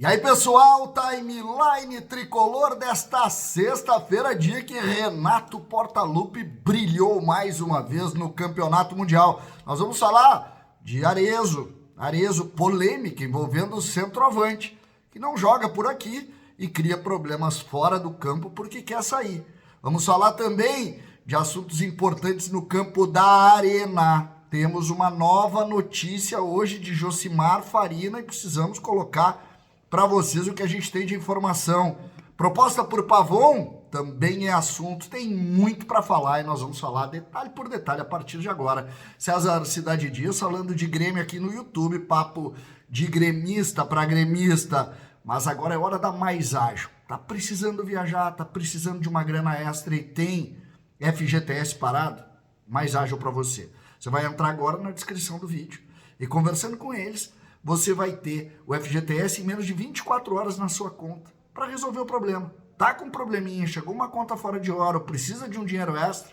E aí, pessoal, timeline tricolor desta sexta-feira, dia que Renato Portaluppi brilhou mais uma vez no Campeonato Mundial. Nós vamos falar de Arezzo, polêmica envolvendo o centroavante, que não joga por aqui e cria problemas fora do campo porque quer sair. Vamos falar também de assuntos importantes no campo da Arena. Temos uma nova notícia hoje de Josimar Farina e precisamos colocar para vocês o que a gente tem de informação. Proposta por Pavon também é assunto, tem muito para falar e nós vamos falar detalhe por detalhe a partir de agora. César Cidade Dias falando de Grêmio aqui no YouTube, papo de gremista para gremista, mas agora é hora da Mais Ágil. Tá precisando viajar, tá precisando de uma grana extra e tem FGTS parado? Mais Ágil para você. Você vai entrar agora na descrição do vídeo e conversando com eles, você vai ter o FGTS em menos de 24 horas na sua conta para resolver o problema. Tá com um probleminha, chegou uma conta fora de hora, ou precisa de um dinheiro extra,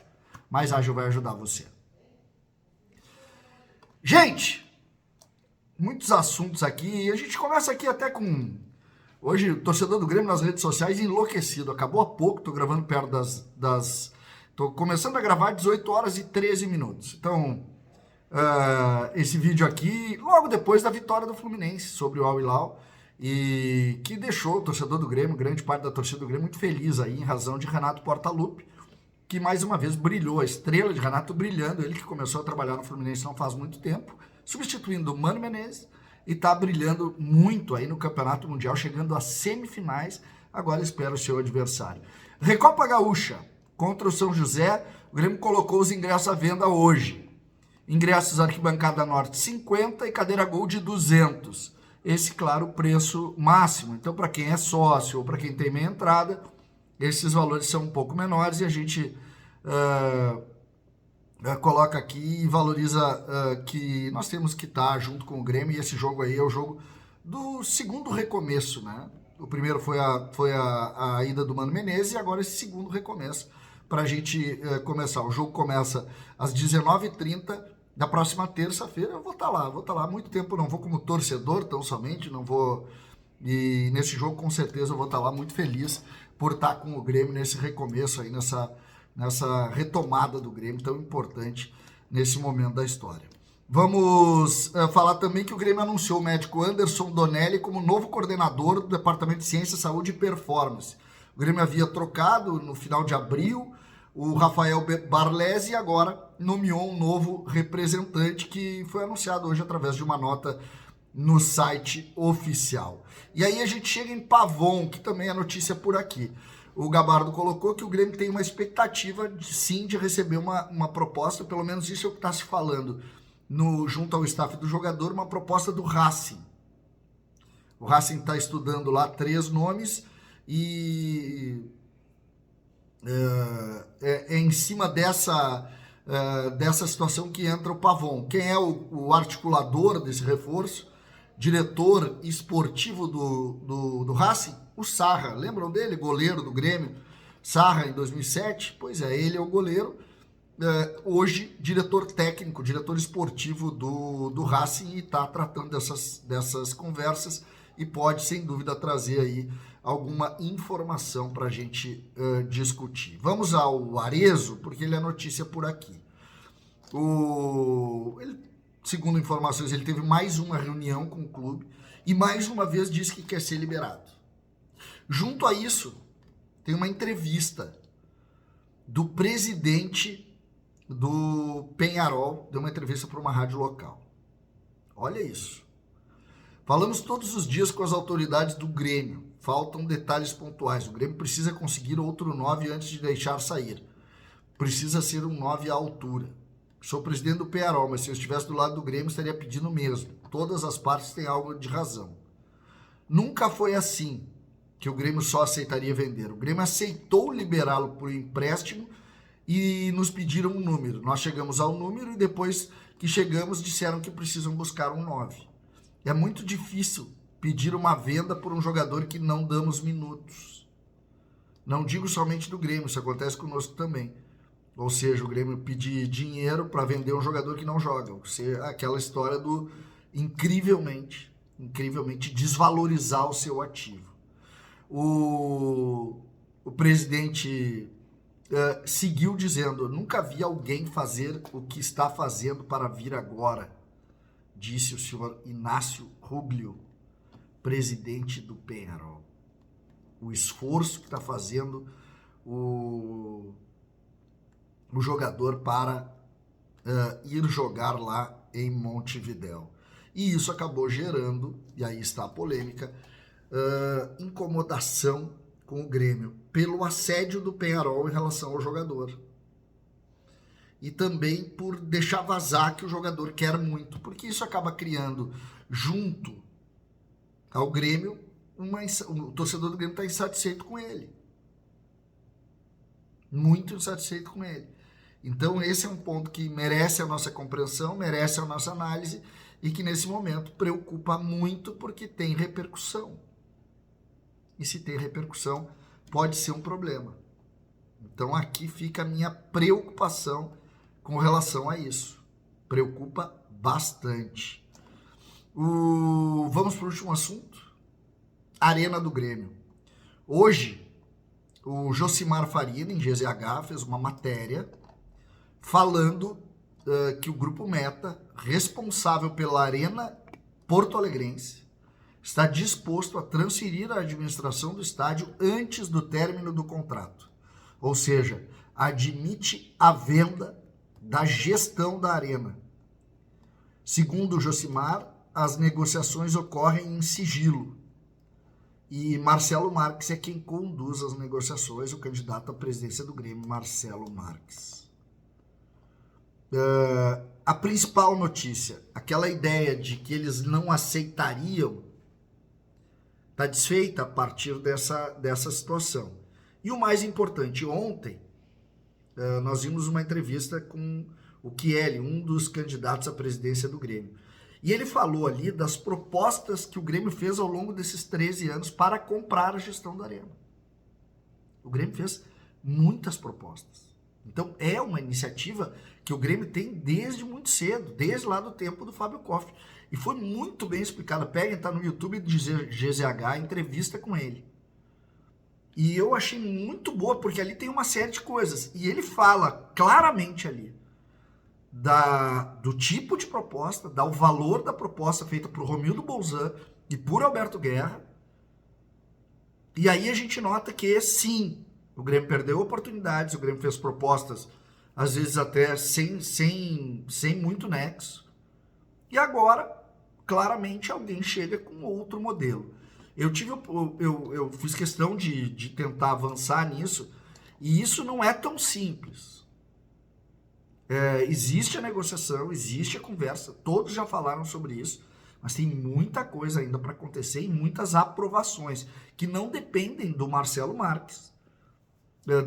Mais Ágil vai ajudar você. Gente, muitos assuntos aqui, e a gente começa aqui até com... Hoje, o torcedor do Grêmio nas redes sociais enlouquecido, acabou há pouco, tô gravando perto tô começando a gravar 18 horas e 13 minutos. Então... esse vídeo aqui, logo depois da vitória do Fluminense sobre o Al Hilal, e que deixou o torcedor do Grêmio, grande parte da torcida do Grêmio, muito feliz aí, em razão de Renato Portaluppi, que mais uma vez brilhou, a estrela de Renato brilhando, ele que começou a trabalhar no Fluminense não faz muito tempo, substituindo o Mano Menezes, e tá brilhando muito aí no Campeonato Mundial, chegando às semifinais, agora espera o seu adversário. Recopa Gaúcha, contra o São José, o Grêmio colocou os ingressos à venda hoje. Ingressos arquibancada norte 50 e cadeira gol de 200. Esse, claro, o preço máximo. Então, para quem é sócio ou para quem tem meia entrada, esses valores são um pouco menores e a gente coloca aqui e valoriza que nós temos que estar junto com o Grêmio. E esse jogo aí é o jogo do segundo recomeço, né? O primeiro foi a ida do Mano Menezes e agora esse segundo recomeço para a gente começar. O jogo começa às 19h30 da próxima terça-feira. Eu vou estar lá. Há muito tempo não vou como torcedor, tão somente, não vou... E nesse jogo, com certeza, eu vou estar lá muito feliz por estar com o Grêmio nesse recomeço aí, nessa retomada do Grêmio tão importante nesse momento da história. Vamos falar também que o Grêmio anunciou o médico Anderson Donelli como novo coordenador do Departamento de Ciência, Saúde e Performance. O Grêmio havia trocado no final de abril o Rafael Barlesi e agora nomeou um novo representante que foi anunciado hoje através de uma nota no site oficial. E aí a gente chega em Pavon, que também é notícia por aqui. O Gabardo colocou que o Grêmio tem uma expectativa, de receber uma proposta, pelo menos isso é o que está se falando, junto ao staff do jogador, uma proposta do Racing. O Racing está estudando lá 3 nomes e... É em cima dessa situação que entra o Pavon. Quem é o articulador desse reforço? Diretor esportivo do Racing? O Sarra. Lembram dele? Goleiro do Grêmio. Sarra em 2007? Pois é, ele é o goleiro. Hoje, diretor técnico, diretor esportivo do Racing e está tratando dessas conversas e pode, sem dúvida, trazer aí alguma informação para a gente discutir. Vamos ao Arezzo, porque ele é notícia por aqui. Segundo informações, ele teve mais uma reunião com o clube e mais uma vez disse que quer ser liberado. Junto a isso, tem uma entrevista do presidente do Peñarol, deu uma entrevista para uma rádio local. Olha isso. Falamos todos os dias com as autoridades do Grêmio. Faltam detalhes pontuais. O Grêmio precisa conseguir outro 9 antes de deixar sair. Precisa ser um 9 à altura. Sou presidente do Peñarol, mas se eu estivesse do lado do Grêmio, estaria pedindo mesmo. Todas as partes têm algo de razão. Nunca foi assim que o Grêmio só aceitaria vender. O Grêmio aceitou liberá-lo por empréstimo e nos pediram um número. Nós chegamos ao número e depois que chegamos disseram que precisam buscar um 9. É muito difícil pedir uma venda por um jogador que não damos minutos. Não digo somente do Grêmio, isso acontece conosco também. Ou seja, o Grêmio pedir dinheiro para vender um jogador que não joga. Aquela história do incrivelmente incrivelmente desvalorizar o seu ativo. O presidente seguiu dizendo: "Eu nunca vi alguém fazer o que está fazendo para vir agora", disse o senhor Inácio Rubio, presidente do Penharol. O esforço que está fazendo o jogador para ir jogar lá em Montevidéu. E isso acabou gerando, e aí está a polêmica, incomodação com o Grêmio pelo assédio do Penharol em relação ao jogador. E também por deixar vazar que o jogador quer muito, porque isso acaba criando, junto ao Grêmio, o torcedor do Grêmio está insatisfeito com ele. Muito insatisfeito com ele. Então esse é um ponto que merece a nossa compreensão, merece a nossa análise e que nesse momento preocupa muito porque tem repercussão. E se tem repercussão, pode ser um problema. Então aqui fica a minha preocupação com relação a isso. Preocupa bastante. Vamos para o último assunto. Arena do Grêmio. Hoje, o Josimar Faria, em GZH, fez uma matéria falando que o Grupo Meta, responsável pela Arena Porto Alegrense, está disposto a transferir a administração do estádio antes do término do contrato. Ou seja, admite a venda da gestão da Arena. Segundo o Josimar, as negociações ocorrem em sigilo. E Marcelo Marques é quem conduz as negociações, o candidato à presidência do Grêmio, Marcelo Marques. A principal notícia, aquela ideia de que eles não aceitariam, está desfeita a partir dessa situação. E o mais importante, ontem nós vimos uma entrevista com o Chieli, um dos candidatos à presidência do Grêmio. E ele falou ali das propostas que o Grêmio fez ao longo desses 13 anos para comprar a gestão da Arena. O Grêmio fez muitas propostas. Então é uma iniciativa que o Grêmio tem desde muito cedo, desde lá do tempo do Fábio Koff. E foi muito bem explicada. Peguem, está no YouTube de GZH, entrevista com ele. E eu achei muito boa, porque ali tem uma série de coisas. E ele fala claramente ali do tipo de proposta, do valor da proposta feita por Romildo Bolzan e por Alberto Guerra. E aí a gente nota que, sim, o Grêmio perdeu oportunidades, o Grêmio fez propostas, às vezes até sem muito nexo. E agora, claramente, alguém chega com outro modelo. Eu fiz questão de tentar avançar nisso, e isso não é tão simples. Existe a negociação, existe a conversa, todos já falaram sobre isso, mas tem muita coisa ainda para acontecer e muitas aprovações que não dependem do Marcelo Marques,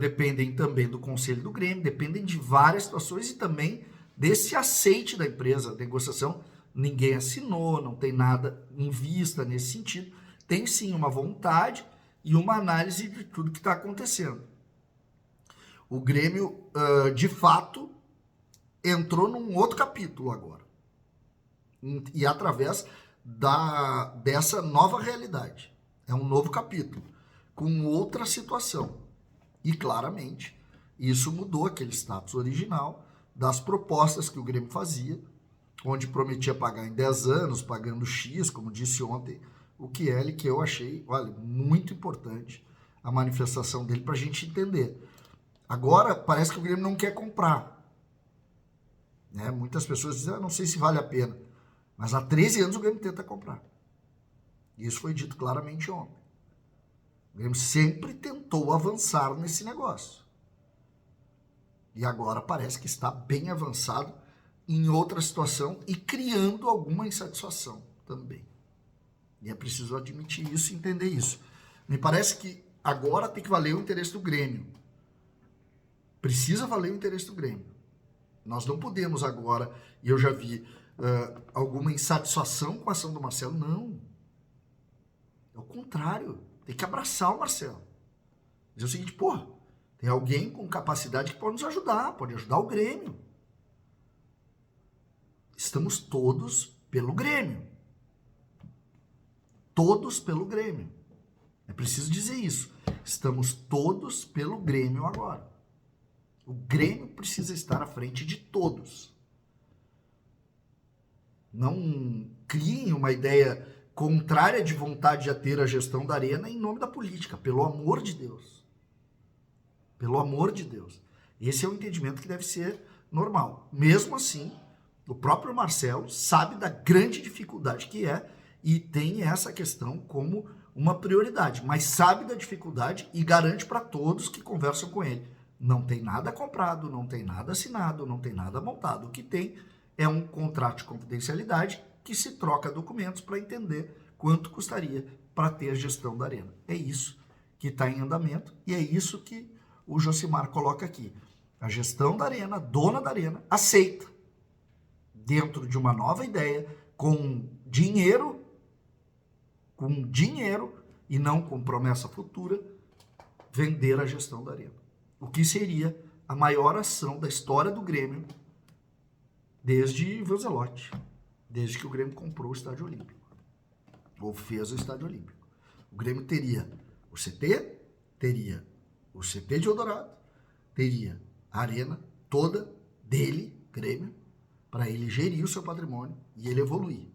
dependem também do Conselho do Grêmio, dependem de várias situações e também desse aceite da empresa. A negociação, ninguém assinou, não tem nada em vista nesse sentido, tem sim uma vontade e uma análise de tudo que está acontecendo. O Grêmio, de fato, entrou num outro capítulo agora. E através dessa nova realidade. É um novo capítulo, com outra situação. E claramente, isso mudou aquele status original das propostas que o Grêmio fazia, onde prometia pagar em 10 anos, pagando X, como disse ontem o Chieli, que eu achei, olha, muito importante a manifestação dele para a gente entender. Agora, parece que o Grêmio não quer comprar. Muitas pessoas dizem, não sei se vale a pena. Mas há 13 anos o Grêmio tenta comprar. E isso foi dito claramente ontem. O Grêmio sempre tentou avançar nesse negócio. E agora parece que está bem avançado em outra situação e criando alguma insatisfação também. E é preciso admitir isso e entender isso. Me parece que agora tem que valer o interesse do Grêmio. Precisa valer o interesse do Grêmio. Nós não podemos agora, e eu já vi alguma insatisfação com a ação do Marcelo, não. É o contrário, tem que abraçar o Marcelo. Dizer o seguinte, tem alguém com capacidade que pode nos ajudar, pode ajudar o Grêmio. Estamos todos pelo Grêmio. todos pelo Grêmio. É preciso dizer isso. Estamos todos pelo Grêmio agora. O Grêmio precisa estar à frente de todos. Não criem uma ideia contrária de vontade a ter a gestão da Arena em nome da política, pelo amor de Deus. Pelo amor de Deus. Esse é o entendimento que deve ser normal. Mesmo assim, o próprio Marcelo sabe da grande dificuldade que é e tem essa questão como uma prioridade, mas sabe da dificuldade e garante para todos que conversam com ele. Não tem nada comprado, não tem nada assinado, não tem nada montado. O que tem é um contrato de confidencialidade que se troca documentos para entender quanto custaria para ter a gestão da Arena. É isso que está em andamento e é isso que o Josimar coloca aqui. A gestão da Arena, dona da Arena, aceita, dentro de uma nova ideia, com dinheiro e não com promessa futura, vender a gestão da Arena. O que seria a maior ação da história do Grêmio desde Vanzelotti, desde que o Grêmio comprou o Estádio Olímpico, ou fez o Estádio Olímpico. O Grêmio teria o CT, teria o CT de Eldorado, teria a Arena toda dele, Grêmio, para ele gerir o seu patrimônio e ele evoluir.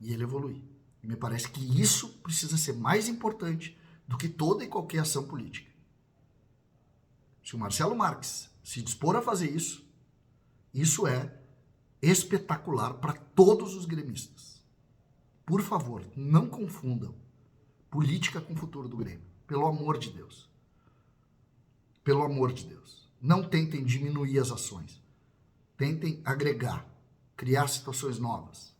E me parece que isso precisa ser mais importante do que toda e qualquer ação política. Se o Marcelo Marques se dispor a fazer isso, isso é espetacular para todos os gremistas. Por favor, não confundam política com o futuro do Grêmio. Pelo amor de Deus. Pelo amor de Deus. Não tentem diminuir as ações. Tentem agregar, criar situações novas.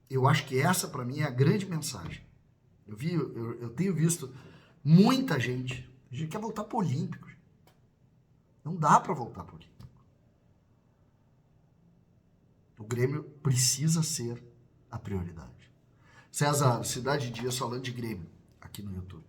Eu acho que essa, para mim, é a grande mensagem. Eu tenho visto muita gente. A gente quer voltar para o Olímpico. Não dá para voltar para o Olímpico. O Grêmio precisa ser a prioridade. César, Cidade Dias falando de Grêmio aqui no YouTube.